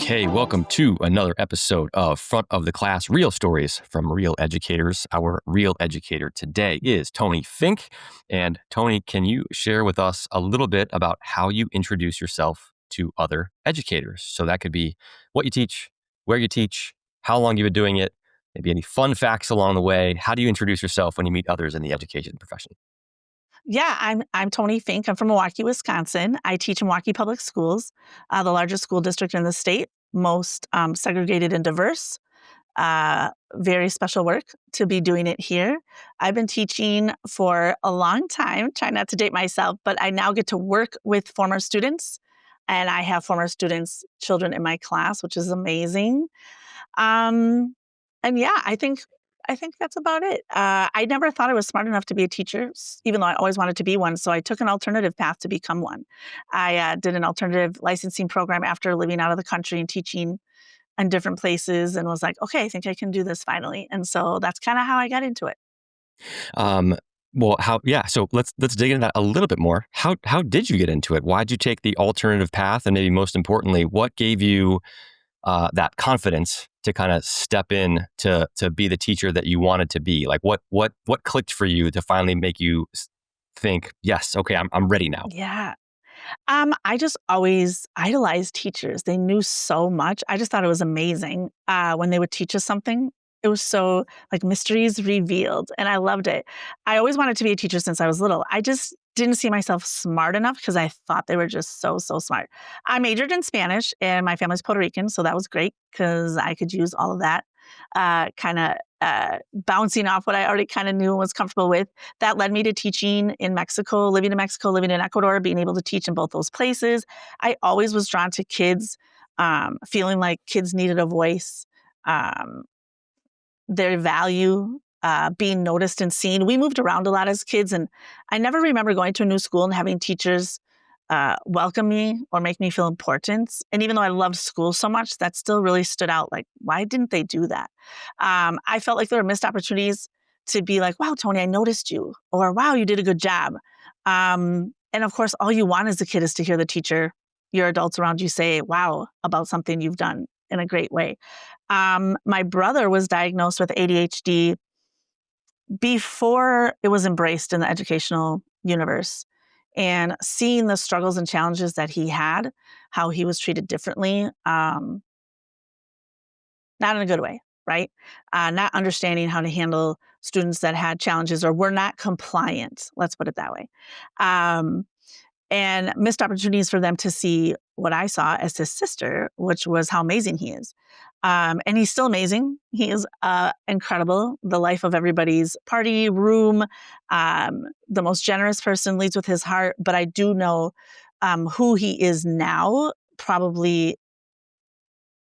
Okay, welcome to another episode of Front of the Class Real Stories from Real Educators. Our real educator today is Toni Fink. And Toni, can you share with us a little bit about how you introduce yourself to other educators? So that could be what you teach, where you teach, how long you've been doing it, maybe any fun facts along the way. How do you introduce yourself when you meet others in the education profession? Yeah, I'm Toni Fink. I'm from Milwaukee, Wisconsin. I teach in Milwaukee Public Schools, the largest school district in the state, most segregated and diverse. Very special work to be doing it here. I've been teaching for a long time, try not to date myself, but I now get to work with former students, and I have former students' children in my class, which is amazing. Um, and yeah, I think that's about it. I never thought I was smart enough to be a teacher, even though I always wanted to be one. So I took an alternative path to become one. I did an alternative licensing program after living out of the country and teaching in different places, and was like, okay, I think I can do this finally. And so that's kind of how I got into it. Um, so let's dig into that a little bit more. How did you get into it? Why did you take the alternative path? And maybe most importantly, what gave you that confidence to kind of step in to be the teacher that you wanted to be? Like what clicked for you to finally make you think, yes, okay, I'm ready now. Yeah. I just always idolized teachers. They knew so much. I just thought it was amazing when they would teach us something. It was so like mysteries revealed, and I loved it. I always wanted to be a teacher since I was little. I just didn't see myself smart enough because I thought they were just so smart. I majored in Spanish, and my family's Puerto Rican, so that was great because I could use all of that kind of bouncing off what I already kind of knew and was comfortable with. That led me to teaching in Mexico, living in Ecuador, being able to teach in both those places. I always was drawn to kids, feeling like kids needed a voice, their value, being noticed and seen. We moved around a lot as kids, and I never remember going to a new school and having teachers welcome me or make me feel important. And even though I loved school so much, that still really stood out. Like, why didn't they do that? I felt like there were missed opportunities to be like, wow, Toni, I noticed you, or wow, you did a good job. And of course, all you want as a kid is to hear the teacher, your adults around you say, wow, about something you've done in a great way. My brother was diagnosed with ADHD before it was embraced in the educational universe, and seeing the struggles and challenges that he had, how he was treated differently, not in a good way, right? Not understanding how to handle students that had challenges or were not compliant. Let's put it that way. Um, and missed opportunities for them to see what I saw as his sister, which was how amazing he is. And he's still amazing. He is incredible. The life of everybody's party, room, the most generous person, leads with his heart. But I do know who he is now, probably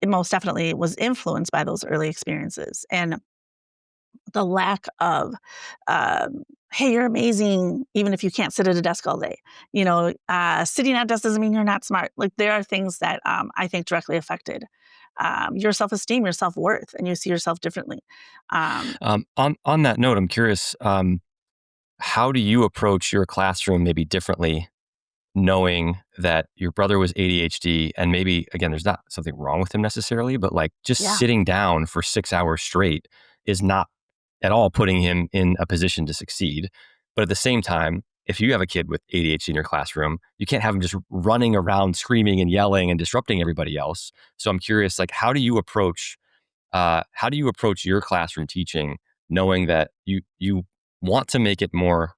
most definitely was influenced by those early experiences. And the lack of, hey, you're amazing, even if you can't sit at a desk all day. Sitting at a desk doesn't mean you're not smart. Like, there are things that I think directly affected your self-esteem, your self-worth, and you see yourself differently. On that note, I'm curious, how do you approach your classroom maybe differently, knowing that your brother was ADHD and maybe, again, there's not something wrong with him necessarily, but like just Yeah. sitting down for 6 hours straight is not at all putting him in a position to succeed. But at the same time, if you have a kid with ADHD in your classroom, you can't have him just running around screaming and yelling and disrupting everybody else. So I'm curious, like, how do you approach your classroom teaching, knowing that you want to make it more,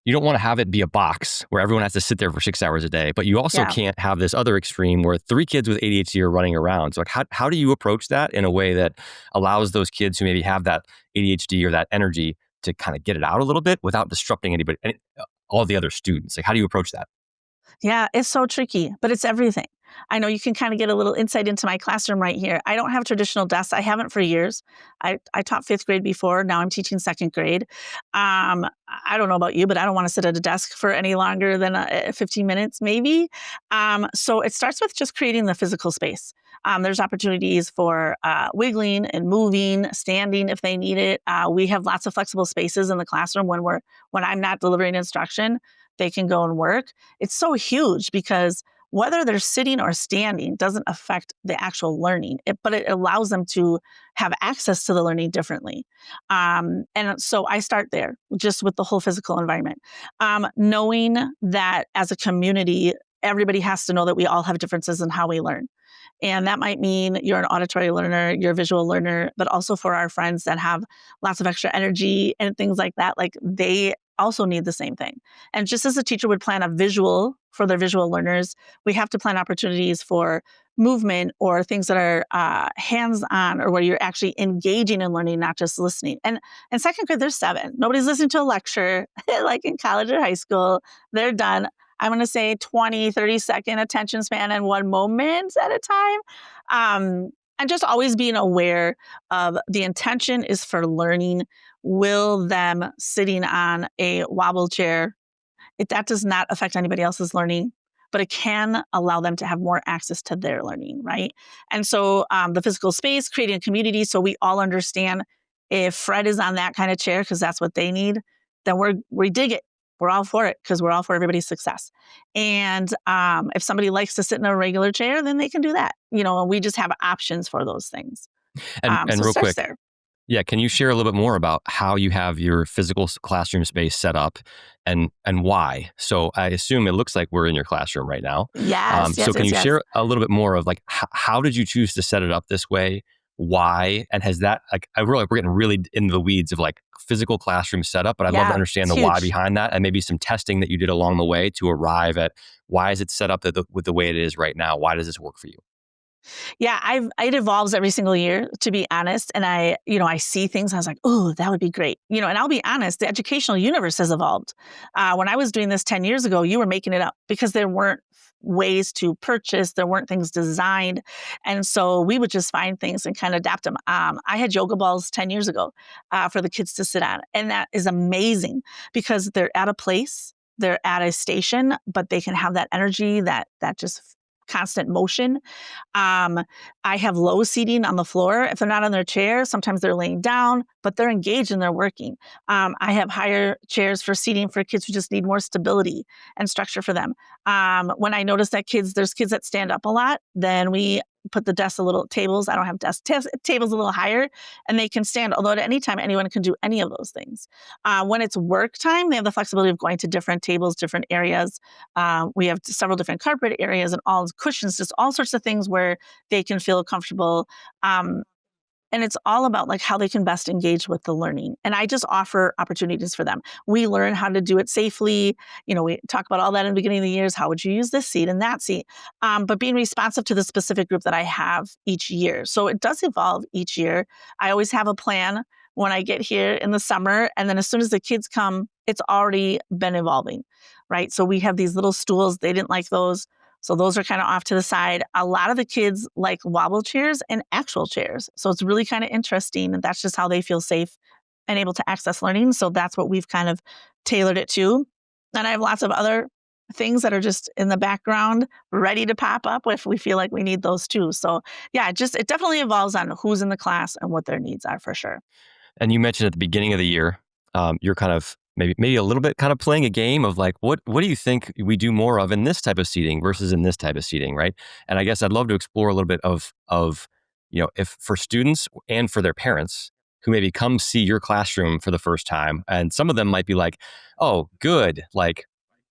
you don't want to have it be a box where everyone has to sit there for 6 hours a day, but you also Yeah. can't have this other extreme where 3 kids with ADHD are running around. So like, how do you approach that in a way that allows those kids who maybe have that ADHD or that energy to kind of get it out a little bit without disrupting anybody, all the other students? Like, how do you approach that? Yeah, it's so tricky, but it's everything. I know you can kind of get a little insight into my classroom right here. I don't have traditional desks. I haven't for years. I taught fifth grade before. Now I'm teaching second grade. I don't know about you, but I don't want to sit at a desk for any longer than 15 minutes, maybe. So it starts with just creating the physical space. There's opportunities for wiggling and moving, standing if they need it. We have lots of flexible spaces in the classroom when I'm not delivering instruction. They can go and work. It's so huge because whether they're sitting or standing doesn't affect the actual learning, but it allows them to have access to the learning differently. And so I start there just with the whole physical environment. Knowing that as a community, everybody has to know that we all have differences in how we learn. And that might mean you're an auditory learner, you're a visual learner, but also for our friends that have lots of extra energy and things like that, like they also need the same thing. And just as a teacher would plan a visual for their visual learners, we have to plan opportunities for movement or things that are hands-on or where you're actually engaging in learning, not just listening. And in second grade, they're 7. Nobody's listening to a lecture like in college or high school. They're done. I'm going to say 20, 30-second attention span and one moment at a time. And just always being aware of the intention is for learning. Will them sitting on a wobble chair, that does not affect anybody else's learning, but it can allow them to have more access to their learning, right? And so the physical space, creating a community so we all understand if Fred is on that kind of chair because that's what they need, then we dig it. We're all for it because we're all for everybody's success. And if somebody likes to sit in a regular chair, then they can do that. And we just have options for those things. And So it real starts quick, there. yeah, can you share a little bit more about how you have your physical classroom space set up and why? So I assume it looks like we're in your classroom right now. Yes, So yes, can yes, you yes. share a little bit more of like how did you choose to set it up this way? Why? And has that like I realize we're getting really into the weeds of like physical classroom setup, but I'd love to Yeah, understand it's the why huge. behind that and maybe some testing that you did along the way to arrive at why is it set up with the way it is right now? Why does this work for you? Yeah, it evolves every single year, to be honest. And I see things. I was like, oh, that would be great. And I'll be honest, the educational universe has evolved. When I was doing this 10 years ago, you were making it up because there weren't ways to purchase, there weren't things designed, and so we would just find things and kind of adapt them. I had yoga balls 10 years ago for the kids to sit on, and that is amazing because they're at a place, they're at a station, but they can have that energy, that just constant motion. um, I have low seating on the floor. If they're not on their chair, sometimes they're laying down, but they're engaged and they're working. I have higher chairs for seating for kids who just need more stability and structure for them. When I notice that there's kids that stand up a lot, then we put the desks tables. I don't have tables a little higher, and they can stand. Although at any time, anyone can do any of those things. When it's work time, they have the flexibility of going to different tables, different areas. We have several different carpet areas and all cushions, just all sorts of things where they can feel comfortable. Um, and it's all about like how they can best engage with the learning. And I just offer opportunities for them. We learn how to do it safely. We talk about all that in the beginning of the years. How would you use this seat and that seat? But being responsive to the specific group that I have each year. So it does evolve each year. I always have a plan when I get here in the summer. And then as soon as the kids come, it's already been evolving, right? So we have these little stools. They didn't like those. So those are kind of off to the side. A lot of the kids like wobble chairs and actual chairs. So it's really kind of interesting. And that's just how they feel safe and able to access learning. So that's what we've kind of tailored it to. And I have lots of other things that are just in the background, ready to pop up if we feel like we need those too. So yeah, it definitely evolves on who's in the class and what their needs are for sure. And you mentioned at the beginning of the year, you're kind of maybe a little bit kind of playing a game of like, what do you think we do more of in this type of seating versus in this type of seating, right? And I guess I'd love to explore a little bit of if for students and for their parents who maybe come see your classroom for the first time, and some of them might be like, oh, good, like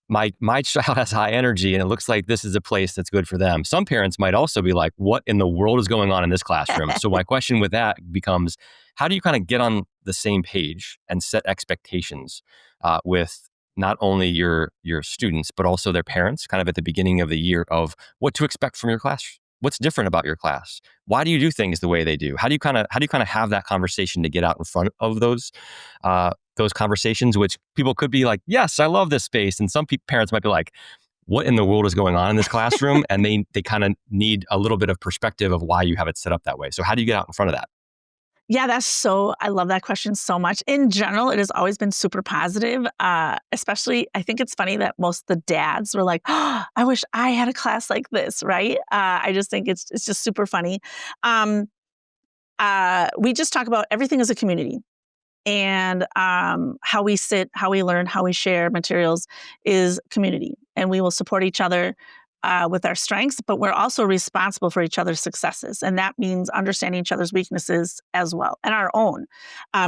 my child has high energy and it looks like this is a place that's good for them. Some parents might also be like, what in the world is going on in this classroom? So my question with that becomes, how do you kind of get on the same page and set expectations with not only your students, but also their parents kind of at the beginning of the year of what to expect from your class? What's different about your class? Why do you do things the way they do? How do you kind of have that conversation to get out in front of those conversations, which people could be like, yes, I love this space. And some parents might be like, what in the world is going on in this classroom? And they kind of need a little bit of perspective of why you have it set up that way. So how do you get out in front of that? Yeah, I love that question so much. In general, it has always been super positive. Especially, I think it's funny that most of the dads were like, oh, I wish I had a class like this, right? I just think it's just super funny. Um, we just talk about everything as a community. And how we sit, how we learn, how we share materials is community. And we will support each other. with our strengths, but we're also responsible for each other's successes. And that means understanding each other's weaknesses as well, and our own.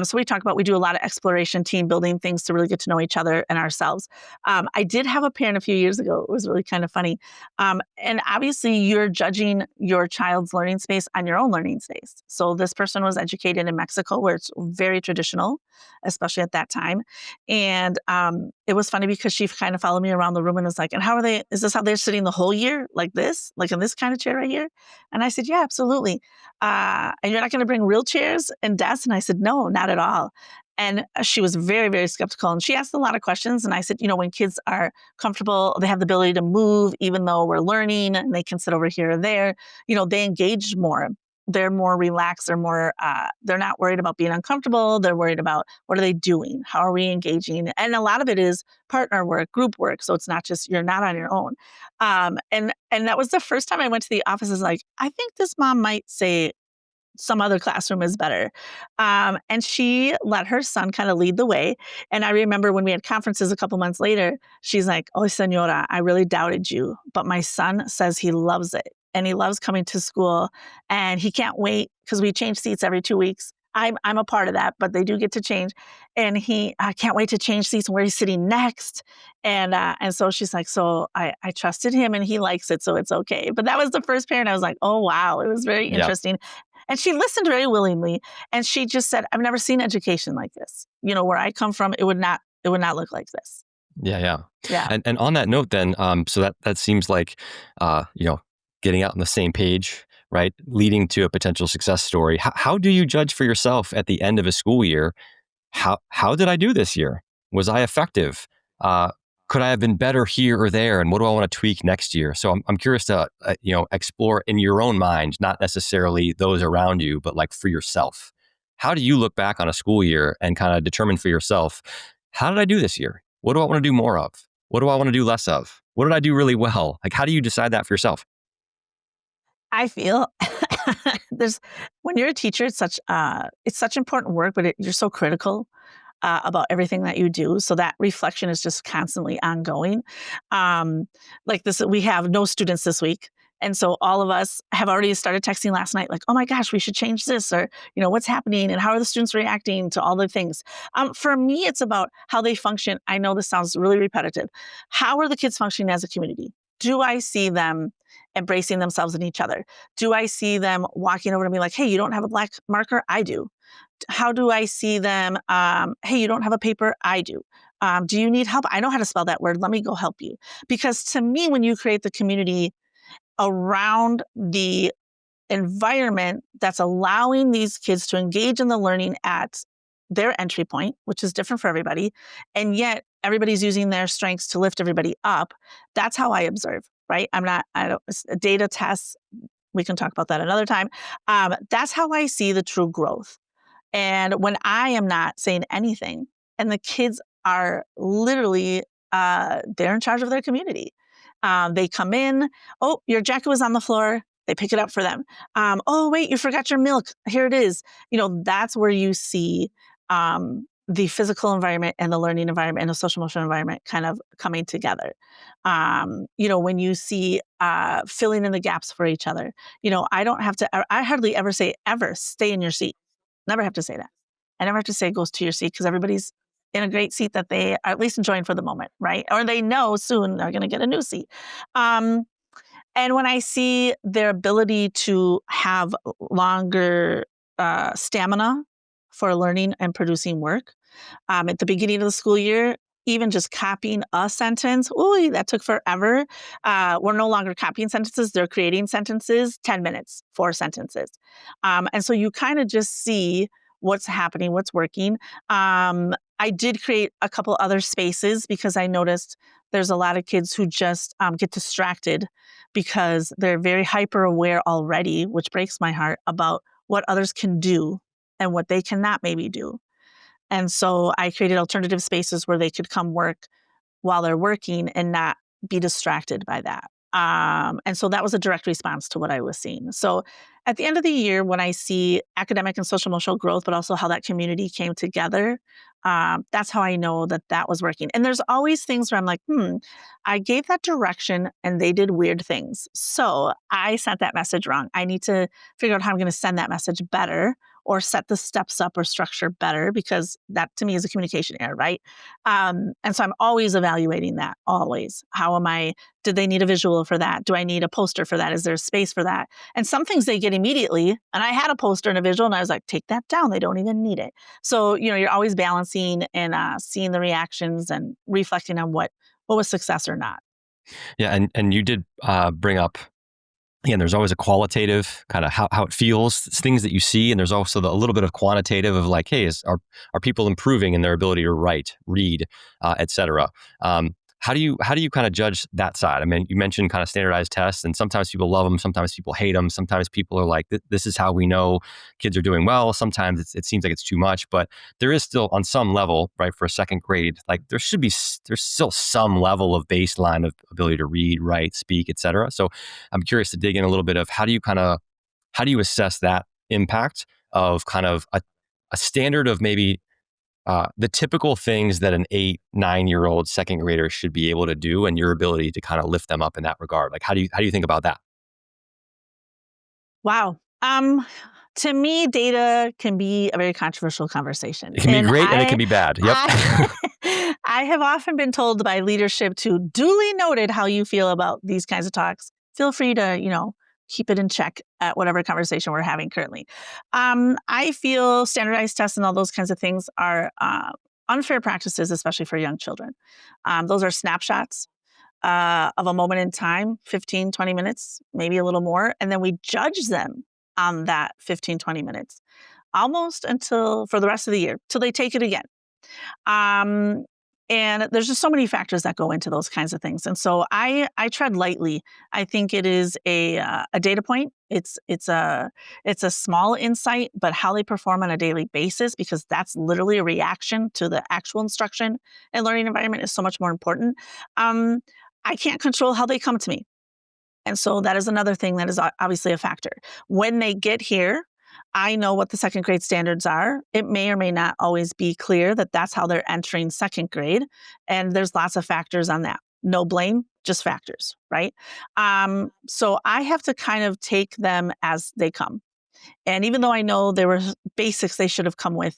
So we do a lot of exploration, team building things to really get to know each other and ourselves. I did have a parent a few years ago. It was really kind of funny. And obviously, you're judging your child's learning space on your own learning space. So this person was educated in Mexico, where it's very traditional, especially at that time. And it was funny because she kind of followed me around the room and was like, and how are they, is this how they're sitting the whole year like this, like in this kind of chair right here? And I said, yeah, absolutely. And you're not going to bring real chairs and desks? And I said, no, not at all. And she was very, very skeptical. And she asked a lot of questions. And I said, when kids are comfortable, they have the ability to move, even though we're learning, and they can sit over here or there, they engage more. They're more relaxed. They're not worried about being uncomfortable. They're worried about what are they doing? How are we engaging? And a lot of it is partner work, group work. So it's not just, you're not on your own. And that was the first time I went to the office. Is like, I think this mom might say some other classroom is better. And she let her son kind of lead the way. And I remember when we had conferences a couple months later, she's like, oh, senora, I really doubted you, but my son says he loves it. And he loves coming to school, and he can't wait because we change seats every 2 weeks. I'm a part of that, but they do get to change. And I can't wait to change seats where he's sitting next. And so she's like, so I trusted him and he likes it, so it's okay. But that was the first parent. I was like, oh, wow, it was very Yeah. interesting. And she listened very willingly. And she just said, I've never seen education like this. Where I come from, it would not look like this. Yeah. Yeah. And on that note, then, so that seems like, getting out on the same page, right, leading to a potential success story. How do you judge for yourself at the end of a school year? How did I do this year? Was I effective? Could I have been better here or there? And what do I want to tweak next year? So I'm curious to explore in your own mind, not necessarily those around you, but like for yourself. How do you look back on a school year and kind of determine for yourself, how did I do this year? What do I want to do more of? What do I want to do less of? What did I do really well? Like, how do you decide that for yourself? I feel when you're a teacher, it's such important work, but you're so critical about everything that you do. So that reflection is just constantly ongoing. Like this, we have no students this week. And so all of us have already started texting last night, like, oh my gosh, we should change this, or, what's happening and how are the students reacting to all the things. For me, it's about how they function. I know this sounds really repetitive. How are the kids functioning as a community? Do I see them embracing themselves and each other? Do I see them walking over to me like, hey, you don't have a black marker? I do. How do I see them? Hey, you don't have a paper? I do. Do you need help? I know how to spell that word. Let me go help you. Because to me, when you create the community around the environment that's allowing these kids to engage in the learning at their entry point, which is different for everybody, and yet everybody's using their strengths to lift everybody up, that's how I observe, right? Data tests, we can talk about that another time. That's how I see the true growth. And when I am not saying anything and the kids are literally, they're in charge of their community. They come in, oh, your jacket was on the floor. They pick it up for them. Oh, wait, you forgot your milk. Here it is. That's where you see the physical environment and the learning environment and the social emotional environment kind of coming together. When you see filling in the gaps for each other, I hardly ever say, ever stay in your seat. Never have to say that. I never have to say it goes to your seat, because everybody's in a great seat that they are at least enjoying for the moment, right? Or they know soon they're going to get a new seat. And when I see their ability to have longer stamina for learning and producing work, at the beginning of the school year, even just copying a sentence, ooh, that took forever. We're no longer copying sentences. They're creating sentences, 10 minutes, 4 sentences. And so you kind of just see what's happening, what's working. I did create a couple other spaces because I noticed there's a lot of kids who just get distracted because they're very hyper aware already, which breaks my heart, about what others can do and what they cannot maybe do. And so I created alternative spaces where they could come work while they're working and not be distracted by that. And so that was a direct response to what I was seeing. So at the end of the year, when I see academic and social emotional growth, but also how that community came together, That's how I know that that was working. And there's always things where I'm like, I gave that direction and they did weird things. So I sent that message wrong. I need to figure out how I'm going to send that message better or set the steps up or structure better, because that to me is a communication error, right? And so I'm always evaluating that, always. Did they need a visual for that? Do I need a poster for that? Is there space for that? And some things they get immediately. And I had a poster and a visual and I was like, take that down. They don't even need it. So, you're always balancing and seeing the reactions and reflecting on what was success or not. Yeah, and you did bring up, again, there's always a qualitative kind of how it feels, things that you see, and there's also a little bit of quantitative of like, hey, are people improving in their ability to write, read, et cetera. How do you kind of judge that side? I mean, you mentioned kind of standardized tests, and sometimes people love them, sometimes people hate them, sometimes people are like, this is how we know kids are doing well. Sometimes it seems like it's too much, but there is still, on some level, right, for a second grade, like there's still some level of baseline of ability to read, write, speak, et cetera. So I'm curious to dig in a little bit of how do you assess that impact of kind of a standard of maybe the typical things that an 8, 9-year-old second grader should be able to do, and your ability to kind of lift them up in that regard. Like, how do you think about that? Wow. To me, data can be a very controversial conversation. It can be And great and it can be bad. Yep. I, I have often been told by leadership to duly noted how you feel about these kinds of talks. Feel free to, keep it in check at whatever conversation we're having currently. I feel standardized tests and all those kinds of things are unfair practices, especially for young children. Those are snapshots of a moment in time, 15, 20 minutes, maybe a little more. And then we judge them on that 15, 20 minutes, almost until for the rest of the year, till they take it again. Um, and there's just so many factors that go into those kinds of things. And so I tread lightly. I think it is a data point. It's a small insight, but how they perform on a daily basis, because that's literally a reaction to the actual instruction and learning environment, is so much more important. Um, I can't control how they come to me. And so that is another thing that is obviously a factor. When they get here, I know what the second grade standards are. It may or may not always be clear that that's how they're entering second grade. And there's lots of factors on that. No blame, just factors, right? So I have to kind of take them as they come. And even though I know there were basics they should have come with,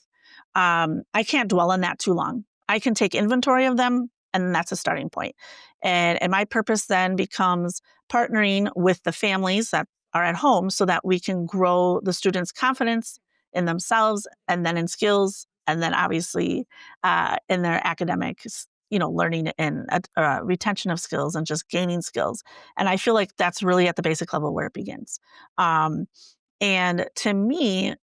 I can't dwell on that too long. I can take inventory of them, and that's a starting point. And my purpose then becomes partnering with the families that are at home so that we can grow the students' confidence in themselves and then in skills, and then obviously in their academics, learning and retention of skills and just gaining skills. And I feel like that's really at the basic level where it begins. And to me,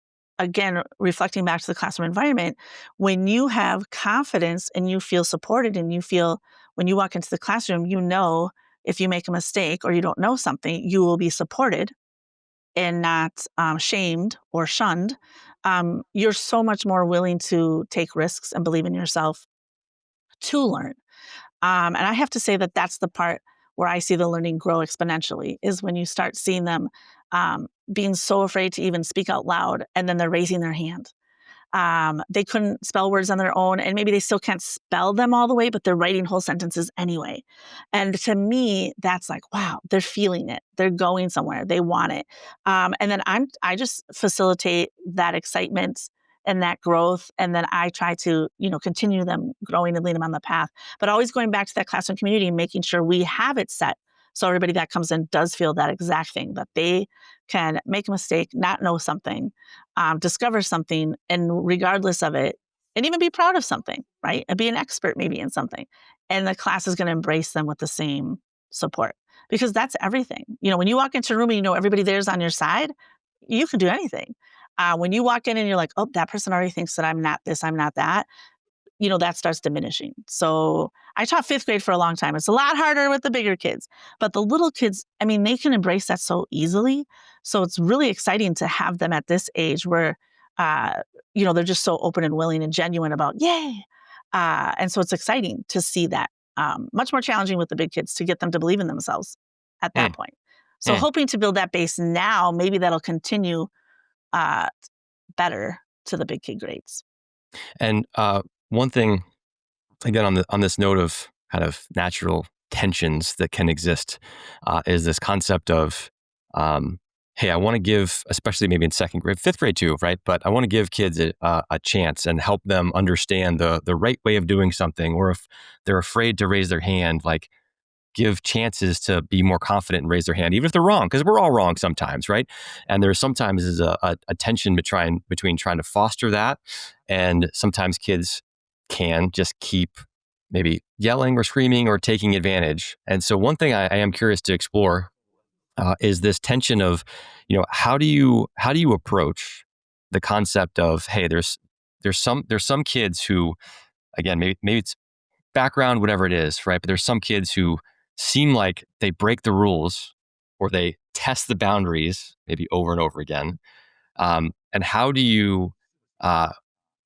again, reflecting back to the classroom environment, when you have confidence and you feel supported and you feel when you walk into the classroom, if you make a mistake or you don't know something, you will be supported and not shamed or shunned. You're so much more willing to take risks and believe in yourself to learn. And I have to say that that's the part where I see the learning grow exponentially, is when you start seeing them being so afraid to even speak out loud, and then they're raising their hand. They couldn't spell words on their own, and maybe they still can't spell them all the way, but they're writing whole sentences anyway. And to me, that's like, wow, they're feeling it. They're going somewhere. They want it. And then I just facilitate that excitement and that growth. And then I try to, continue them growing and lead them on the path, but always going back to that classroom community and making sure we have it set. So everybody that comes in does feel that exact thing, that they can make a mistake, not know something, discover something, and regardless of it, and even be proud of something, right? And be an expert maybe in something. And the class is going to embrace them with the same support, because that's everything. When you walk into a room and everybody there's on your side, you can do anything. When you walk in and you're like, oh, that person already thinks that I'm not this, I'm not that, that starts diminishing. So I taught fifth grade for a long time. It's a lot harder with the bigger kids, but the little kids, they can embrace that so easily. So it's really exciting to have them at this age where, they're just so open and willing and genuine about, yay. And so it's exciting to see that. Much more challenging with the big kids to get them to believe in themselves at that point. So hoping to build that base now, maybe that'll continue better to the big kid grades. And one thing, again, on this note of kind of natural tensions that can exist, is this concept of, hey, I want to give, especially maybe in second grade, fifth grade too, right? But I want to give kids a chance and help them understand the right way of doing something, or if they're afraid to raise their hand, like give chances to be more confident and raise their hand, even if they're wrong, because we're all wrong sometimes, right? And there's sometimes is a tension between trying to foster that, and sometimes kids can just keep maybe yelling or screaming or taking advantage. And so one thing I am curious to explore is this tension of, how do you approach the concept of, hey, there's some kids who, again, maybe it's background, whatever it is, right? But there's some kids who seem like they break the rules or they test the boundaries maybe over and over again. And how do you uh,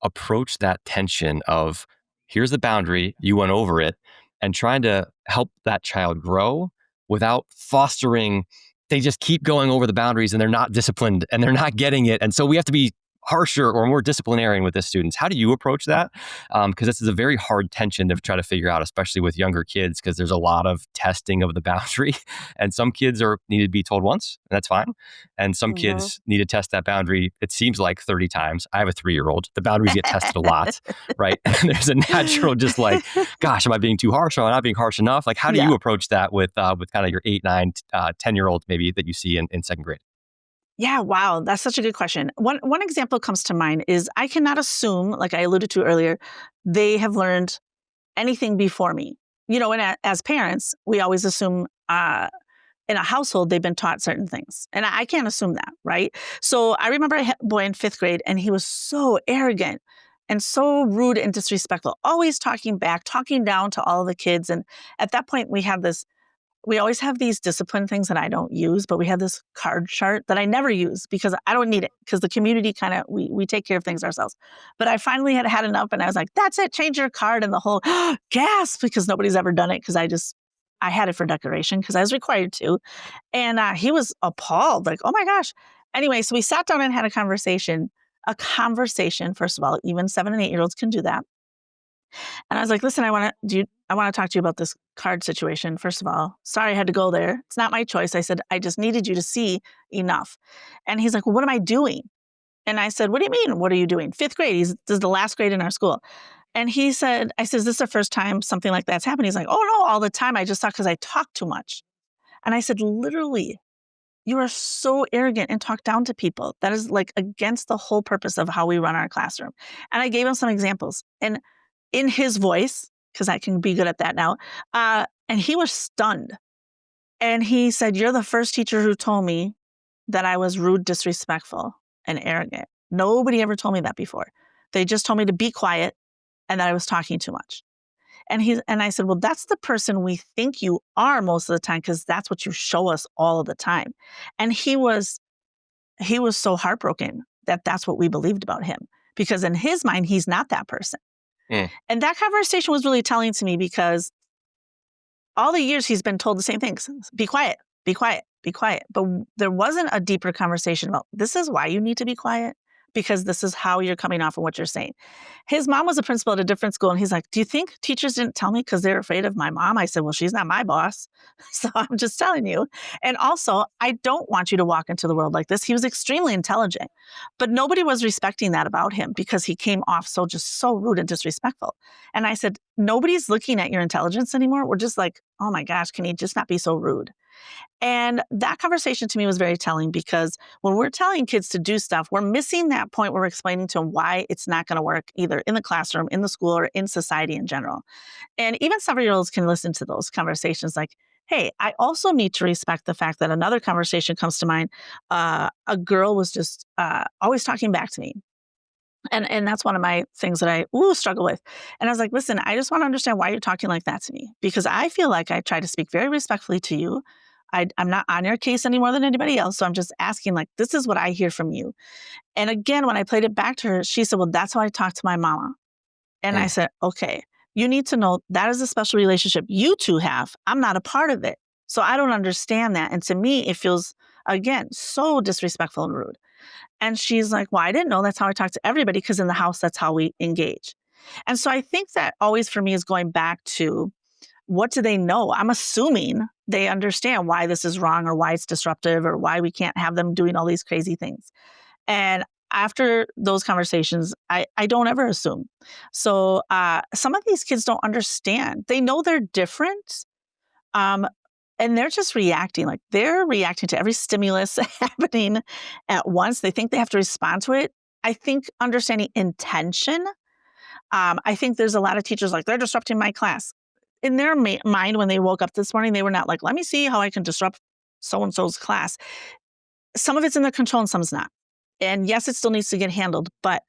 approach that tension of, here's the boundary, you went over it, and trying to help that child grow without fostering, they just keep going over the boundaries and they're not disciplined and they're not getting it. And so we have to be harsher or more disciplinarian with the students. How do you approach that? Because this is a very hard tension to try to figure out, especially with younger kids, because there's a lot of testing of the boundary. And some kids need to be told once, and that's fine. And some Mhm. kids need to test that boundary, it seems like 30 times. I have a 3-year-old. The boundaries get tested a lot, right? And there's a natural just like, gosh, am I being too harsh? Am I not being harsh enough? Like, how do Yeah. you approach that with kind of your 8, 9, 10-year-olds maybe that you see in second grade? Yeah, wow, that's such a good question. One example comes to mind is I cannot assume, like I alluded to earlier, they have learned anything before me. And as parents, we always assume in a household they've been taught certain things, and I can't assume that, right? So I remember a boy in fifth grade, and he was so arrogant and so rude and disrespectful, always talking back, talking down to all of the kids. And at that point, we always have these discipline things that I don't use, but we have this card chart that I never use because I don't need it, because the community kind of, we take care of things ourselves. But I finally had had enough, and I was like, that's it, change your card. And the whole gasp, because nobody's ever done it, because I had it for decoration because I was required to. And he was appalled, like, oh my gosh. Anyway, so we sat down and had a conversation. A conversation, first of all, even 7 and 8-year-olds can do that. And I was like, listen, I want to talk to you about this card situation. First of all, sorry I had to go there. It's not my choice. I said, I just needed you to see enough. And he's like, well, what am I doing? And I said, what do you mean? What are you doing? Fifth grade. This is the last grade in our school. And he said, I said, is this the first time something like that's happened? He's like, oh no, all the time. I just thought because I talk too much. And I said, literally, you are so arrogant and talk down to people. That is like against the whole purpose of how we run our classroom. And I gave him some examples. And in his voice, because I can be good at that now, and he was stunned. And he said, you're the first teacher who told me that I was rude, disrespectful, and arrogant. Nobody ever told me that before. They just told me to be quiet and that I was talking too much. And I said, well, that's the person we think you are most of the time, because that's what you show us all of the time. And he was so heartbroken that that's what we believed about him, because in his mind, he's not that person. Mm. And that conversation was really telling to me, because all the years he's been told the same things: be quiet, be quiet, be quiet. But there wasn't a deeper conversation about, this is why you need to be quiet, because this is how you're coming off and what you're saying. His mom was a principal at a different school, and he's like, do you think teachers didn't tell me because they're afraid of my mom? I said, well, she's not my boss. So I'm just telling you. And also, I don't want you to walk into the world like this. He was extremely intelligent, but nobody was respecting that about him, because he came off so rude and disrespectful. And I said, nobody's looking at your intelligence anymore. We're just like, oh my gosh, can he just not be so rude? And that conversation to me was very telling, because when we're telling kids to do stuff, we're missing that point where we're explaining to them why it's not going to work, either in the classroom, in the school, or in society in general. And even 7-year-olds can listen to those conversations like, hey, I also need to respect the fact that another conversation comes to mind. A girl was just always talking back to me. And that's one of my things that I struggle with. And I was like, listen, I just want to understand why you're talking like that to me, because I feel like I try to speak very respectfully to you. I'm not on your case any more than anybody else. So I'm just asking, like, this is what I hear from you. And again, when I played it back to her, she said, well, that's how I talk to my mama. And I Mm. said, okay, you need to know that is a special relationship you two have. I'm not a part of it. So I don't understand that. And to me, it feels, again, so disrespectful and rude. And she's like, well, I didn't know that's how I talk to everybody, because in the house, that's how we engage. And so I think that always for me is going back to, what do they know? I'm assuming they understand why this is wrong or why it's disruptive or why we can't have them doing all these crazy things. And after those conversations, I don't ever assume. So some of these kids don't understand. They know they're different. Um, and they're just reacting. Like, they're reacting to every stimulus happening at once. They think they have to respond to it. I think understanding intention. I think there's a lot of teachers like, they're disrupting my class. In their mind, when they woke up this morning, they were not like, let me see how I can disrupt so-and-so's class. Some of it's in their control and some is not. And yes, it still needs to get handled, but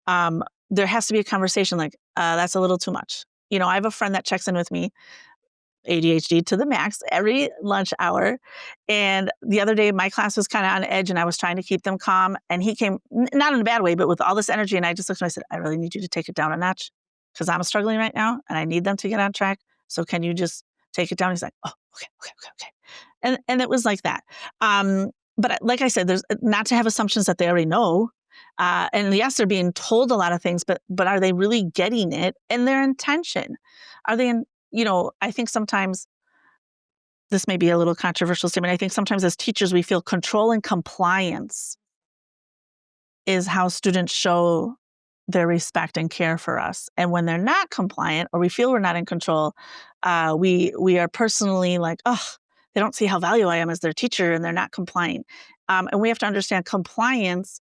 there has to be a conversation like, that's a little too much. I have a friend that checks in with me, ADHD to the max, every lunch hour. And the other day, my class was kind of on edge and I was trying to keep them calm. And he came, not in a bad way, but with all this energy. And I just looked at him and I said, I really need you to take it down a notch because I'm struggling right now and I need them to get on track. So can you just take it down? He's like, oh, okay. And it was like that. But like I said, there's not to have assumptions that they already know. And yes, they're being told a lot of things, but are they really getting it? And their intention? Are they in, I think sometimes, this may be a little controversial statement, I think sometimes as teachers, we feel control and compliance is how students show their respect and care for us. And when they're not compliant or we feel we're not in control, we are personally like, oh, they don't see how valuable I am as their teacher and they're not complying. And we have to understand compliance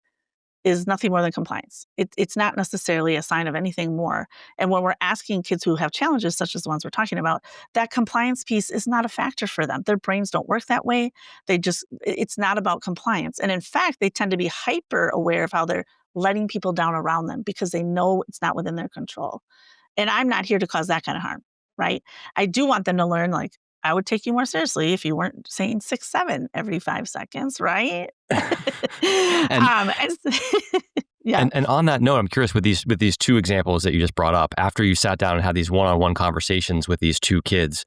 is nothing more than compliance. It's not necessarily a sign of anything more. And when we're asking kids who have challenges, such as the ones we're talking about, that compliance piece is not a factor for them. Their brains don't work that way. It's not about compliance. And in fact, they tend to be hyper aware of how they're letting people down around them because they know it's not within their control. And I'm not here to cause that kind of harm, right? I do want them to learn, like, I would take you more seriously if you weren't saying 6, 7 every 5 seconds, right? And Yeah. and on that note, I'm curious with these two examples that you just brought up. After you sat down and had these one-on-one conversations with these two kids,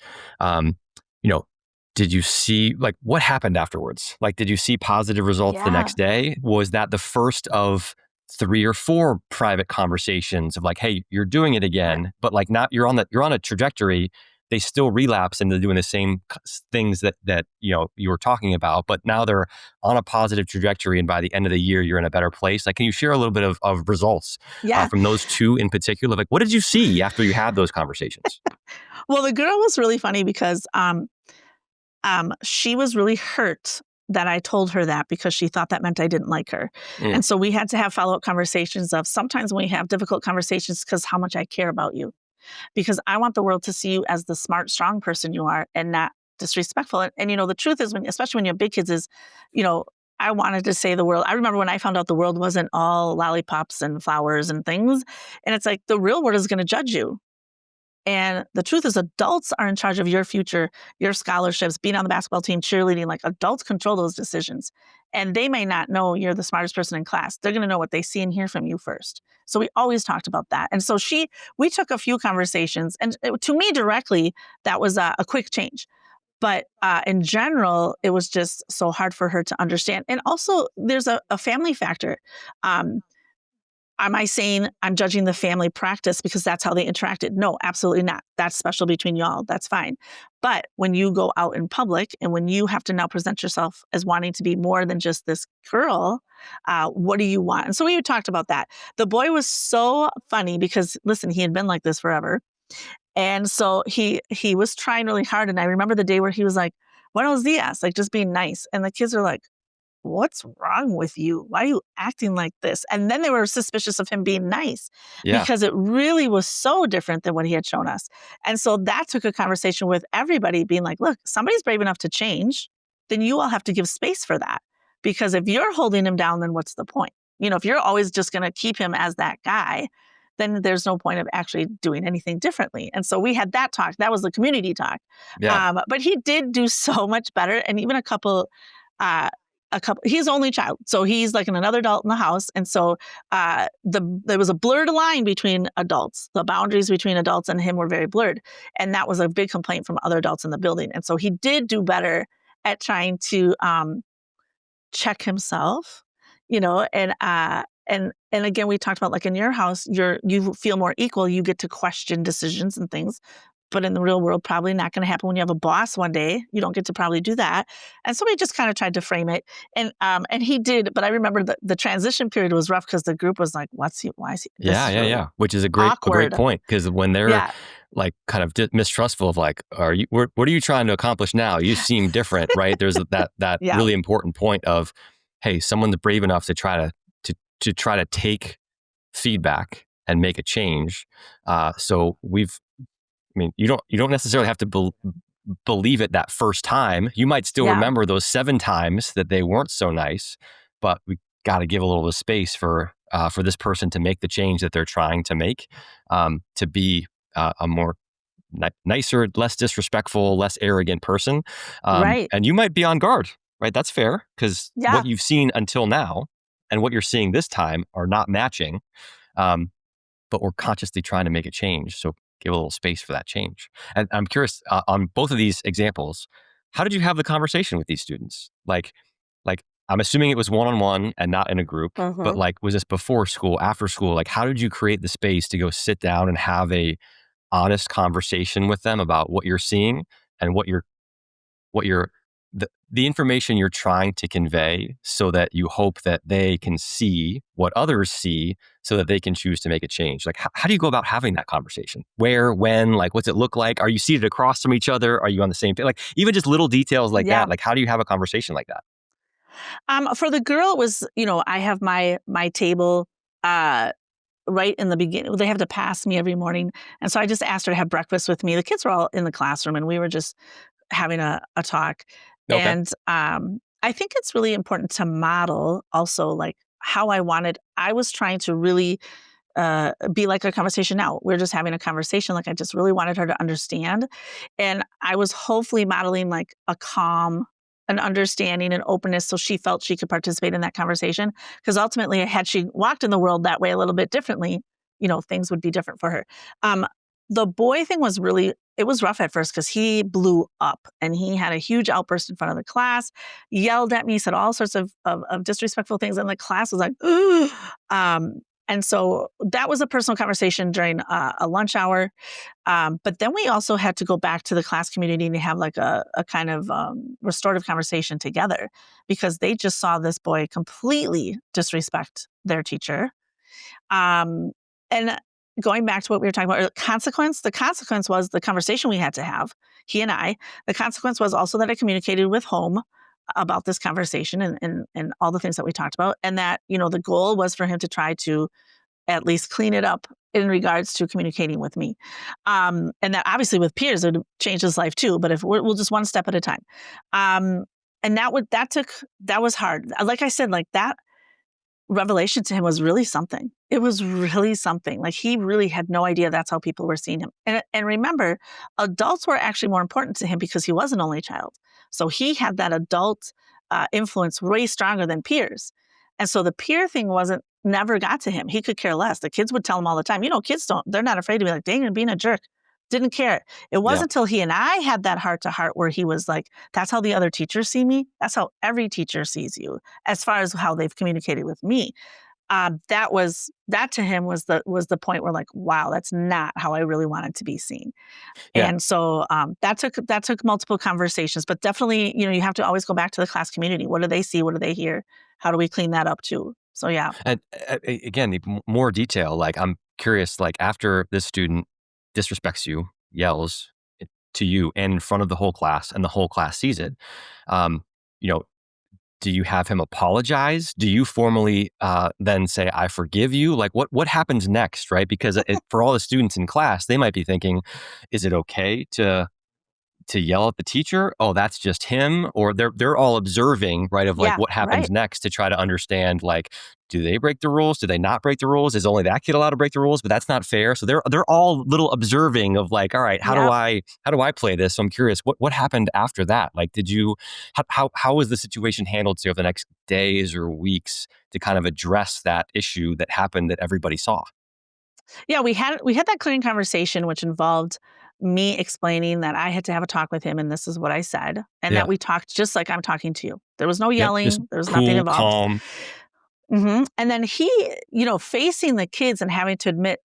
did you see, like, what happened afterwards? Like, did you see positive results the next day? Was that the first of 3 or 4 private conversations of like, hey, you're doing it again, but like, not you're on a trajectory. They still relapse into doing the same things that you were talking about, but now they're on a positive trajectory, and by the end of the year, you're in a better place. Like, can you share a little bit of results from those two in particular? Like, what did you see after you had those conversations? Well, the girl was really funny because she was really hurt that I told her that because she thought that meant I didn't like her. And so we had to have follow-up conversations of, sometimes when we have difficult conversations, because how much I care about you. Because I want the world to see you as the smart, strong person you are and not disrespectful. And the truth is, especially when you have big kids, is, I wanted to say the world. I remember when I found out the world wasn't all lollipops and flowers and things. And it's like, the real world is going to judge you. And the truth is, adults are in charge of your future, your scholarships, being on the basketball team, cheerleading. Like, adults control those decisions. And they may not know you're the smartest person in class. They're going to know what they see and hear from you first. So we always talked about that. And so we took a few conversations. And to me directly, that was a quick change. But in general, it was just so hard for her to understand. And also, there's a family factor. Am I saying I'm judging the family practice because that's how they interacted? No, absolutely not. That's special between y'all. That's fine. But when you go out in public and when you have to now present yourself as wanting to be more than just this girl, what do you want? And so we talked about that. The boy was so funny because, listen, he had been like this forever. And so he was trying really hard. And I remember the day where he was like, buenos dias, like just being nice. And the kids are like, what's wrong with you? Why are you acting like this? And then they were suspicious of him being nice because it really was so different than what he had shown us. And so that took a conversation with everybody being like, look, somebody's brave enough to change, then you all have to give space for that. Because if you're holding him down, then what's the point? If you're always just going to keep him as that guy, then there's no point of actually doing anything differently. And so we had that talk. That was the community talk. But he did do so much better. And even he's only child. So he's like another adult in the house. And so there was a blurred line between adults. The boundaries between adults and him were very blurred. And that was a big complaint from other adults in the building. And so he did do better at trying to check himself, and And again, we talked about like in your house, you feel more equal. You get to question decisions and things. But in the real world, probably not going to happen when you have a boss one day. You don't get to probably do that. And so we just kind of tried to frame it, and he did. But I remember the transition period was rough because the group was like, "What's he? Why is he? This Yeah, is yeah, really yeah. Which is a great awkward." point, because when they're Yeah, like kind of mistrustful of like, what are you trying to accomplish now? You seem different, right? There's that yeah, really important point of, hey, someone's brave enough to try to take feedback and make a change. So you don't necessarily have to believe it that first time. You might still yeah, remember those 7 times that they weren't so nice, but we got to give a little bit of space for this person to make the change that they're trying to make, to be a more nicer, less disrespectful, less arrogant person. right, And you might be on guard, right? That's fair, because what yeah, you've seen until now and what you're seeing this time are not matching. Um, but we're consciously trying to make a change. So give a little space for that change. And I'm curious, on both of these examples, how did you have the conversation with these students? Like I'm assuming it was one-on-one and not in a group, but hmm like, was this before school, after school? Like, how did you create the space to go sit down and have a honest conversation with them about what you're seeing and what you're the information you're trying to convey, so that you hope that they can see what others see, so that they can choose to make a change? Like, how do you go about having that conversation? Where, when, like, what's it look like? Are you seated across from each other? Are you on the same page? Like, even just little details like yeah. that. Like, how do you have a conversation like that? For the girl, it was, I have my table uh right in the beginning. They have to pass me every morning, and so I just asked her to have breakfast with me. The kids were all in the classroom, and we were just having a talk. Okay. And I think it's really important to model also like how I was trying to really be like a conversation now. We're just having a conversation. Like I just really wanted her to understand. And I was hopefully modeling like a calm, an understanding, and openness so she felt she could participate in that conversation. Because ultimately, had she walked in the world that way a little bit differently, things would be different for her. Um, the boy thing was really, it was rough at first because he blew up and he had a huge outburst in front of the class, yelled at me, said all sorts of disrespectful things. And the class was like, ooh. And so that was a personal conversation during a lunch hour. But then we also had to go back to the class community and have like a kind of restorative conversation together because they just saw this boy completely disrespect their teacher. Um, and going back to what we were talking about, the consequence was the conversation we had to have, he and I. The consequence was also that I communicated with home about this conversation and all the things that we talked about. And that, the goal was for him to try to at least clean it up in regards to communicating with me. And that obviously with peers, it would change his life too, but if we'll just one step at a time. And that was hard. Like I said, like that revelation to him was really something. It was really something. Like he really had no idea that's how people were seeing him. And remember, adults were actually more important to him because he was an only child. So he had that adult influence way stronger than peers. And so the peer thing never got to him. He could care less. The kids would tell him all the time. Kids they're not afraid to be like, dang, you're being a jerk. Didn't care. It Yeah. wasn't until he and I had that heart to heart where he was like, that's how the other teachers see me. That's how every teacher sees you as far as how they've communicated with me. That to him was the point where like, wow, that's not how I really wanted to be seen. Yeah. And so that took multiple conversations, but definitely, you have to always go back to the class community. What do they see? What do they hear? How do we clean that up too? So yeah, And again, more detail. Like, I'm curious, like, after this student disrespects you, yells to you and in front of the whole class, and the whole class sees it, um, you know, do you have him apologize? Do you formally then say, I forgive you? Like, what happens next, right? Because for all the students in class, they might be thinking, is it okay to yell at the teacher? Oh, that's just him. Or they're all observing, right, of like yeah, what happens right, next, to try to understand, like, do they break the rules? Do they not break the rules? Is only that kid allowed to break the rules? But that's not fair. So they're all little observing of like, all right, yeah. how do I play this? So I'm curious, what happened after that? Like, did you how was the situation handled, say, over the next days or weeks, to kind of address that issue that happened that everybody saw? Yeah, we had that clearing conversation, which involved me explaining that I had to have a talk with him, and this is what I said, and Yeah. that we talked just like I'm talking to you. There was no Yep. Just yelling, there was nothing cool, involved. calm. And then he, facing the kids and having to admit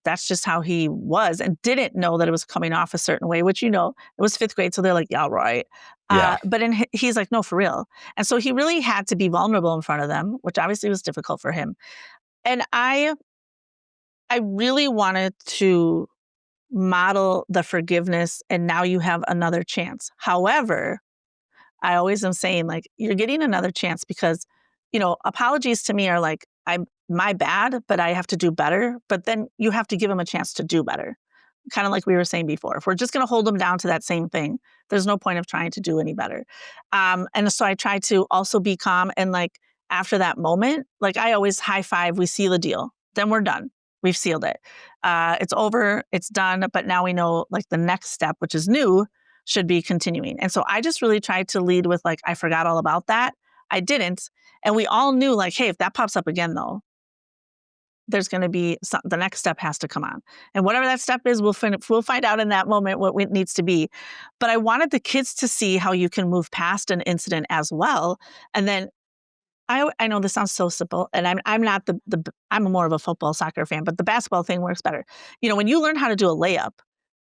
that's just how he was and didn't know that it was coming off a certain way, which, it was fifth grade. So they're like, yeah, right. Yeah. But he's like, no, for real. And so he really had to be vulnerable in front of them, which obviously was difficult for him. And I really wanted to model the forgiveness, and now you have another chance. However, I always am saying, like, you're getting another chance because, apologies to me are like, I'm my bad, but I have to do better. But then you have to give them a chance to do better. Kind of like we were saying before. If we're just going to hold them down to that same thing, there's no point of trying to do any better. And so I try to also be calm. And like after that moment, like I always high five, we seal the deal. Then we're done. We've sealed it. It's over. It's done. But now we know like the next step, which is new, should be continuing. And so I just really tried to lead with like, I forgot all about that. I didn't. And we all knew like, hey, if that pops up again though, there's going to be the next step has to come on. And whatever that step is, we'll find out in that moment what it needs to be. But I wanted the kids to see how you can move past an incident as well. And then I know this sounds so simple, and I'm not I'm more of a football soccer fan, but the basketball thing works better. When you learn how to do a layup,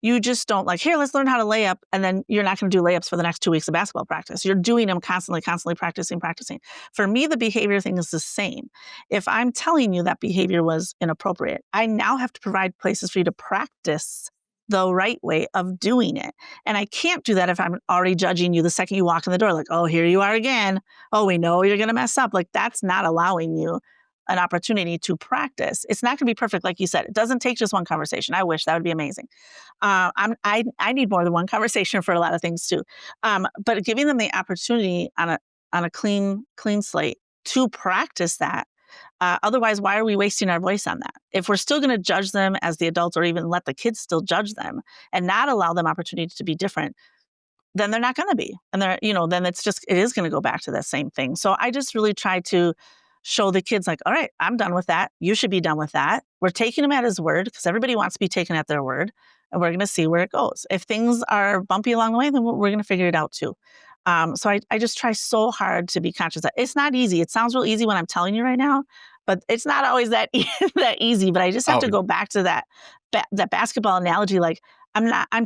you just don't like, here, let's learn how to lay up. And then you're not going to do layups for the next 2 weeks of basketball practice. You're doing them constantly practicing. For me, the behavior thing is the same. If I'm telling you that behavior was inappropriate, I now have to provide places for you to practice the right way of doing it. And I can't do that if I'm already judging you the second you walk in the door, like, oh, here you are again. Oh, we know you're going to mess up. Like that's not allowing you an opportunity to practice. It's not going to be perfect. Like you said, it doesn't take just one conversation. I wish that would be amazing. I need more than one conversation for a lot of things too. But giving them the opportunity on a clean slate to practice that. Otherwise, why are we wasting our voice on that? If we're still going to judge them as the adults or even let the kids still judge them and not allow them opportunity to be different, then they're not going to be. And then it is going to go back to that same thing. So I just really try to show the kids like, all right, I'm done with that. You should be done with that. We're taking him at his word because everybody wants to be taken at their word. And we're going to see where it goes. If things are bumpy along the way, then we're going to figure it out too. So I just try so hard to be conscious that it's not easy. It sounds real easy when I'm telling you right now, but it's not always that easy. But I just have to go back to that basketball analogy. Like I'm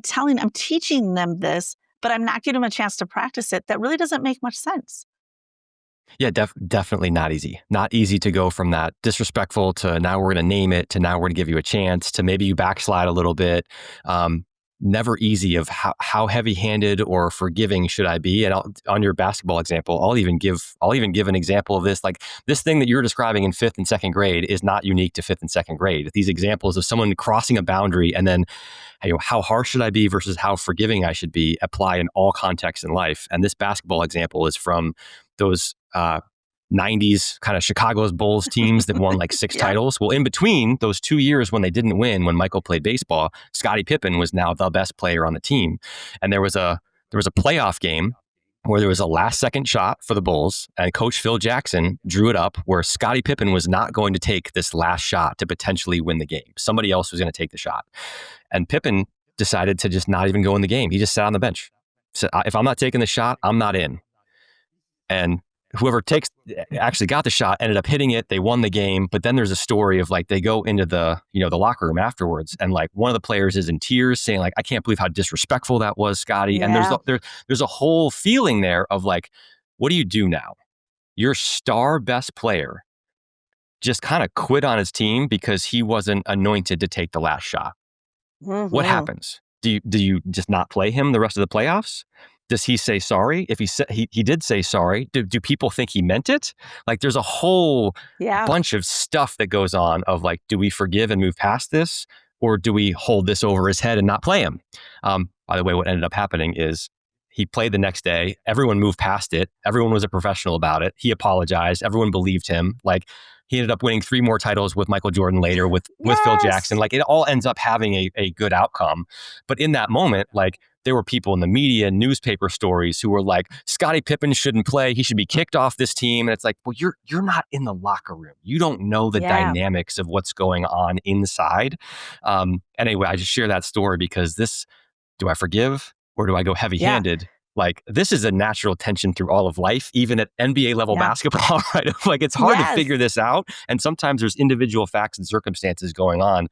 teaching them this, but I'm not giving them a chance to practice it. That really doesn't make much sense. Yeah, definitely not easy. Not easy to go from that disrespectful to now we're going to name it to now we're going to give you a chance to maybe you backslide a little bit. Never easy of how heavy-handed or forgiving should I be? And on your basketball example, I'll even give an example of this. Like this thing that you're describing in 5th and 2nd grade is not unique to 5th and 2nd grade. These examples of someone crossing a boundary and then how harsh should I be versus how forgiving I should be apply in all contexts in life. And this basketball example is from those 90s kind of Chicago's Bulls teams that won like 6 titles. Well, in between those 2 years when they didn't win, when Michael played baseball, Scottie Pippen was now the best player on the team. And there was a playoff game where there was a last second shot for the Bulls and Coach Phil Jackson drew it up where Scottie Pippen was not going to take this last shot to potentially win the game. Somebody else was going to take the shot. And Pippen decided to just not even go in the game. He just sat on the bench. Said, if I'm not taking the shot, I'm not in. And whoever actually got the shot ended up hitting it. They won the game. But then there's a story of like, they go into the locker room afterwards. And like one of the players is in tears saying like, I can't believe how disrespectful that was, Scotty. Yeah. And there's a whole feeling there of like, what do you do now? Your star best player just kind of quit on his team because he wasn't anointed to take the last shot. Mm-hmm. What happens? Do you just not play him the rest of the playoffs? Does he say sorry? If he did say sorry, do people think he meant it? Like there's a whole bunch of stuff that goes on of like, do we forgive and move past this? Or do we hold this over his head and not play him? By the way, what ended up happening is he played the next day. Everyone moved past it. Everyone was a professional about it. He apologized. Everyone believed him. Like he ended up winning 3 more titles with Michael Jordan later with Phil Jackson. Like it all ends up having a good outcome. But in that moment, like there were people in the media, newspaper stories who were like, Scottie Pippen shouldn't play. He should be kicked off this team. And it's like, well, you're not in the locker room. You don't know the dynamics of what's going on inside. Anyway, I just share that story because do I forgive or do I go heavy-handed? like this is a natural tension through all of life, even at NBA level Yeah. basketball, right? Like it's hard to Yes. figure this out. And sometimes there's individual facts and circumstances going on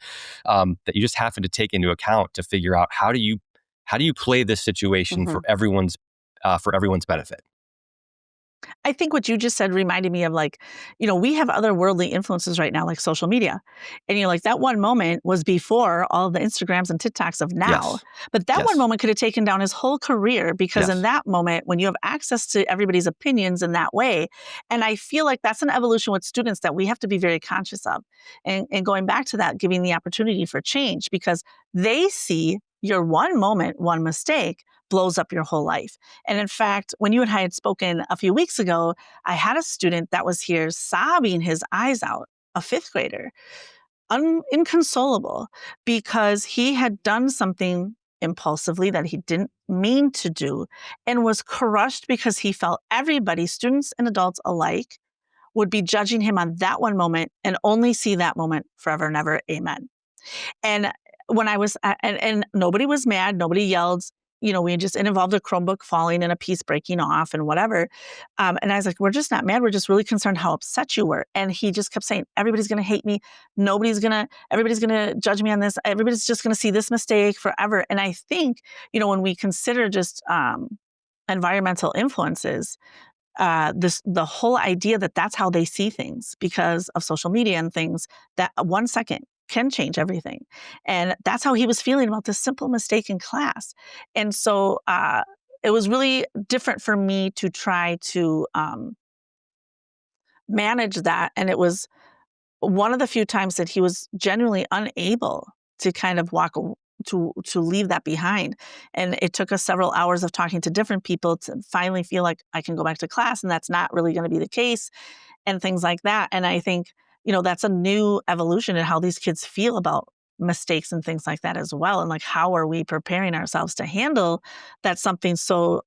that you just happen to take into account to figure out how do you play this situation Mhm. for everyone's benefit. I think what you just said reminded me of like, we have other worldly influences right now, like social media. And like that one moment was before all the Instagrams and TikToks of now. Yes. But that one Yes. moment could have taken down his whole career because in Yes. that moment, when you have access to everybody's opinions in that way, and I feel like that's an evolution with students that we have to be very conscious of. And going back to that, giving the opportunity for change because they see your one moment, one mistake blows up your whole life. And in fact, when you and I had spoken a few weeks ago, I had a student that was here sobbing his eyes out, a fifth grader, inconsolable, because he had done something impulsively that he didn't mean to do and was crushed because he felt everybody, students and adults alike, would be judging him on that one moment and only see that moment forever and ever. Amen. And when I was, and nobody was mad, nobody yelled. It involved a Chromebook falling and a piece breaking off and whatever. And I was like, we're just not mad. We're just really concerned how upset you were. And he just kept saying, everybody's going to hate me. Everybody's going to judge me on this. Everybody's just going to see this mistake forever. And I think, when we consider just environmental influences, the whole idea that that's how they see things because of social media and things, that 1 second can change everything. And that's how he was feeling about this simple mistake in class. And so it was really different for me to try to manage that. And it was one of the few times that he was genuinely unable to kind of to leave that behind. And it took us several hours of talking to different people to finally feel like I can go back to class, and that's not really going to be the case, and things like that. And I think, that's a new evolution in how these kids feel about mistakes and things like that as well. And like, how are we preparing ourselves to handle that something so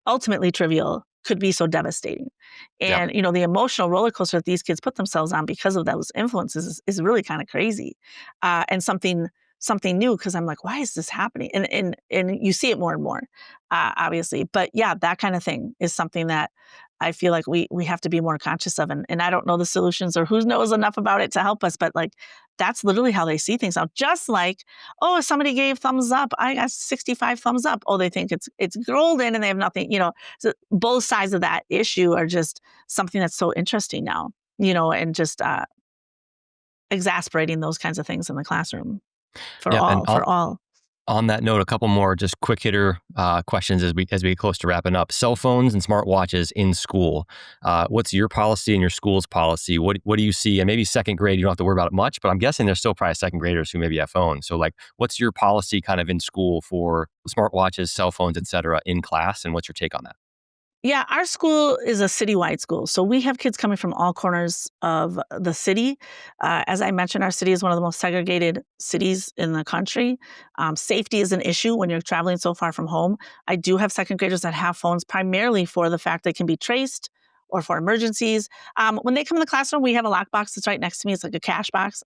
ultimately trivial could be so devastating. Yep. And, the emotional roller coaster that these kids put themselves on because of those influences is really kind of crazy. And something new because I'm like, why is this happening? And you see it more and more, obviously. But yeah, that kind of thing is something that I feel like we have to be more conscious of. And I don't know the solutions or who knows enough about it to help us, but like that's literally how they see things now. Just like, oh, if somebody gave thumbs up, I got 65 thumbs up. Oh, they think it's golden and they have nothing, So both sides of that issue are just something that's so interesting now, and just exasperating those kinds of things in the classroom for Yeah. And all. on that note, a couple more just quick hitter questions as we get close to wrapping up. Cell phones and smartwatches in school. What's your policy and your school's policy? What do you see? And maybe second grade, you don't have to worry about it much, but I'm guessing there's still probably second graders who maybe have phones. So like, what's your policy kind of in school for smartwatches, cell phones, et cetera, in class? And what's your take on that? Yeah, our school is a citywide school. So we have kids coming from all corners of the city. As I mentioned, our city is one of the most segregated cities in the country. Safety is an issue when you're traveling so far from home. I do have second graders that have phones primarily for the fact they can be traced or for emergencies. When they come in the classroom, we have a lockbox that's right next to me. It's like a cash box.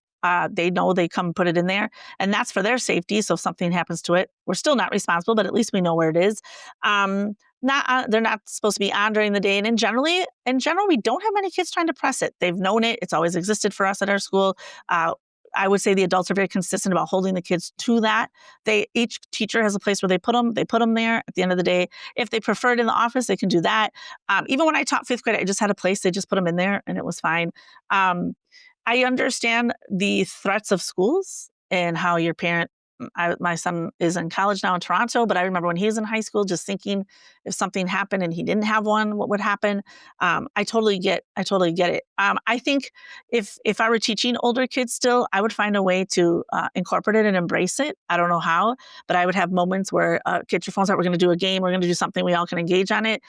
They know they come put it in there, and that's for their safety. So if something happens to it, we're still not responsible, but at least we know where it is. They're not supposed to be on during the day. And in general, we don't have many kids trying to press it. They've known it. It's always existed for us at our school. I would say the adults are very consistent about holding the kids to that. Each teacher has a place where they put them. They put them there at the end of the day. If they prefer it in the office, they can do that. Even when I taught fifth grade, I just had a place. They just put them in there and it was fine. I understand the threats of schools and how my son is in college now in Toronto, but I remember when he was in high school, just thinking if something happened and he didn't have one, what would happen? I totally get it. I think if I were teaching older kids still, I would find a way to incorporate it and embrace it. I don't know how, but I would have moments where get your phones out. We're going to do a game. We're going to do something we all can engage on it.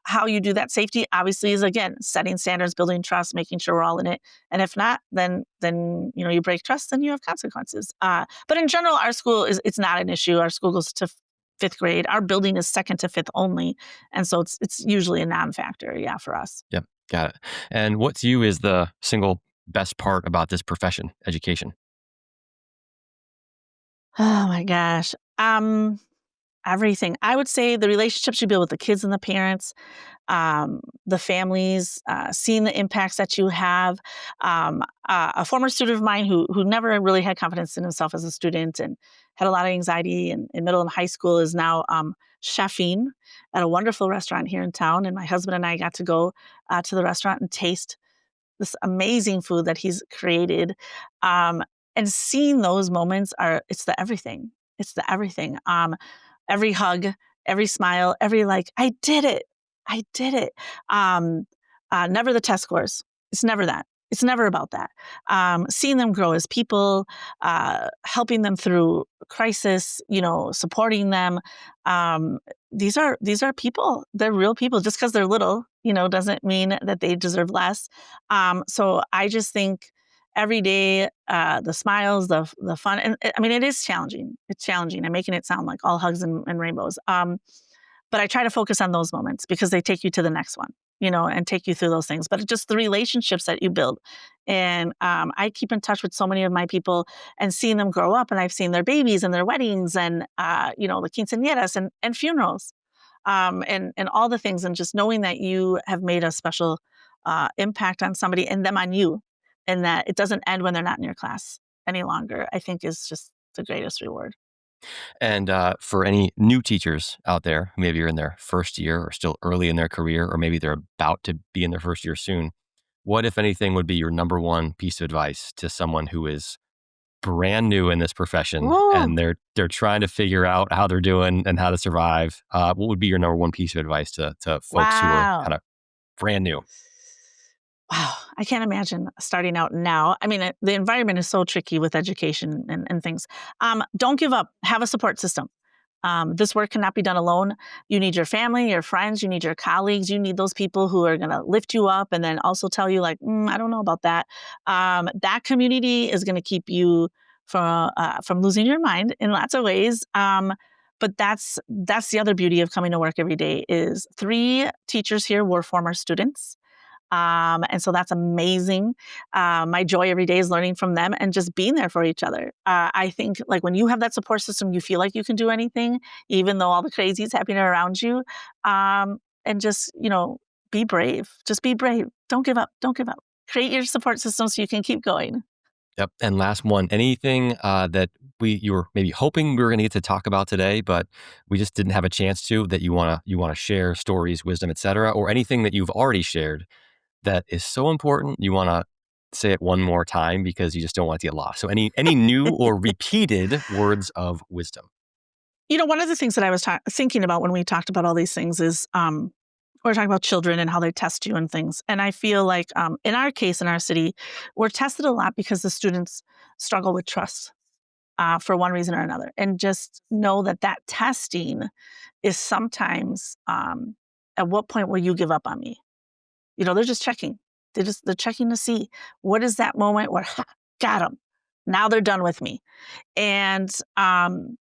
How you do that safety obviously is again setting standards, building trust, making sure we're all in it. And if not, then you break trust, then you have consequences. But in general, our school it's not an issue. Our school goes to fifth grade. Our building is second to fifth only, and so it's usually a non-factor. Yeah, for us. Yep, got it. And what to you is the single best part about this profession, education? Oh my gosh. everything. I would say the relationships you build with the kids and the parents, the families, seeing the impacts that you have. A former student of mine who never really had confidence in himself as a student and had a lot of anxiety in middle and high school is now chefing at a wonderful restaurant here in town. And my husband and I got to go to the restaurant and taste this amazing food that he's created. Um, and seeing those moments it's the everything. It's the everything. Every hug, every smile, every like, I did it. I did it. Um, Never the test scores. It's never that. It's never about that. Seeing them grow as people, helping them through crisis, supporting them. Um, these are people. They're real people. Just because they're little, doesn't mean that they deserve less. So I just think every day, the smiles, the fun, and I mean, it is challenging. It's challenging. I'm making it sound like all hugs and rainbows. But I try to focus on those moments because they take you to the next one, and take you through those things. But it's just the relationships that you build. And I keep in touch with so many of my people and seeing them grow up. And I've seen their babies and their weddings and, the quinceañeras and funerals, and all the things. And just knowing that you have made a special impact on somebody and them on you, and that it doesn't end when they're not in your class any longer, I think is just the greatest reward. And for any new teachers out there who maybe are in their first year or still early in their career, or maybe they're about to be in their first year soon, what, if anything, would be your number one piece of advice to someone who is brand new in this profession Whoa. and they're trying to figure out how they're doing and how to survive? What would be your number one piece of advice to folks who are Wow. kind of brand new? Wow, I can't imagine starting out now. I mean, the environment is so tricky with education and things. Don't give up. Have a support system. This work cannot be done alone. You need your family, your friends, you need your colleagues, you need those people who are going to lift you up and then also tell you, like, I don't know about that. That community is going to keep you from losing your mind in lots of ways. But that's the other beauty of coming to work every day is 3 teachers here were former students. And so that's amazing. My joy every day is learning from them and just being there for each other. I think like when you have that support system, you feel like you can do anything, even though all the crazy is happening around you. And just, be brave. Just be brave. Don't give up. Don't give up. Create your support system so you can keep going. Yep. And last one, anything that you were maybe hoping we were going to get to talk about today, but we just didn't have a chance to, that you want to share, stories, wisdom, etc., or anything that you've already shared that is so important you want to say it one more time because you just don't want it to get lost. So any new or repeated words of wisdom? One of the things that I was thinking about when we talked about all these things is we're talking about children and how they test you and things. And I feel like in our case, in our city, we're tested a lot because the students struggle with trust for one reason or another. And just know that testing is sometimes at what point will you give up on me? They're just checking. They're checking to see what is that moment where got them. Now they're done with me. And don't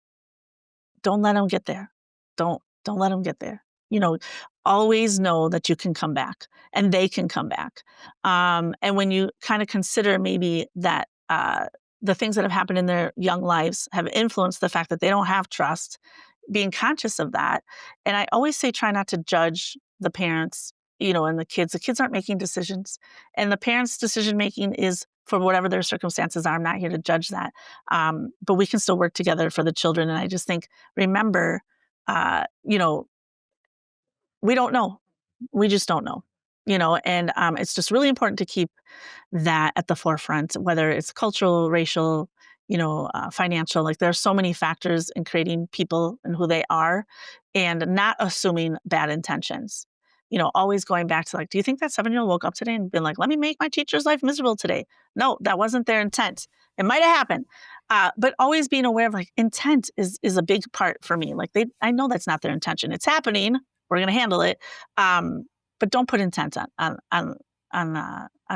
let them get there. Don't let them get there. You know, always know that you can come back and they can come back. And when you kind of consider maybe that the things that have happened in their young lives have influenced the fact that they don't have trust, being conscious of that. And I always say, try not to judge the parents, and the kids. The kids aren't making decisions, and the parents' decision making is for whatever their circumstances are. I'm not here to judge that, but we can still work together for the children. And I just think, remember, you know, we don't know. We just don't know, and it's just really important to keep that at the forefront, whether it's cultural, racial, financial. Like there are so many factors in creating people and who they are, and not assuming bad intentions. Always going back to like, do you think that 7-year-old woke up today and been like, let me make my teacher's life miserable today? No, that wasn't their intent. It might have happened. But always being aware of like intent is a big part for me. Like I know that's not their intention. It's happening. We're going to handle it. But don't put intent on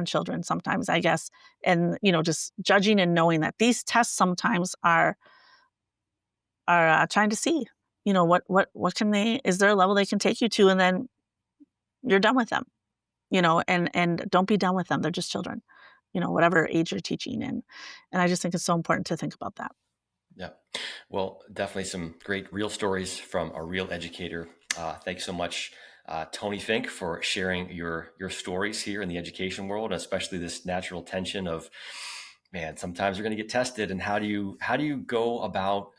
children sometimes, I guess. And, just judging and knowing that these tests sometimes are trying to see, what can is there a level they can take you to? And then you're done with them, and don't be done with them. They're just children, whatever age you're teaching. And I just think it's so important to think about that. Yeah. Well, definitely some great real stories from a real educator. Thanks so much, Toni Fink, for sharing your stories here in the education world, and especially this natural tension of, man, sometimes you're going to get tested, and how do you go about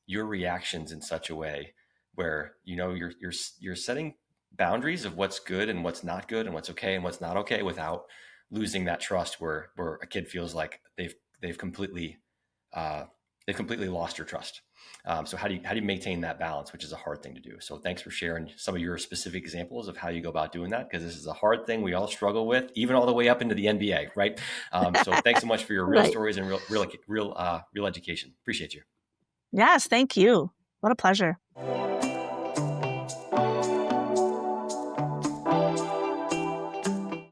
your reactions in such a way where you're setting boundaries of what's good and what's not good and what's okay and what's not okay without losing that trust where a kid feels like they've completely uh, they've completely lost your trust. So how do you maintain that balance, which is a hard thing to do? So thanks for sharing some of your specific examples of how you go about doing that, because this is a hard thing we all struggle with, even all the way up into the NBA, right? So thanks so much for your real Right. stories and real education. Appreciate you. Yes, thank you. What a pleasure.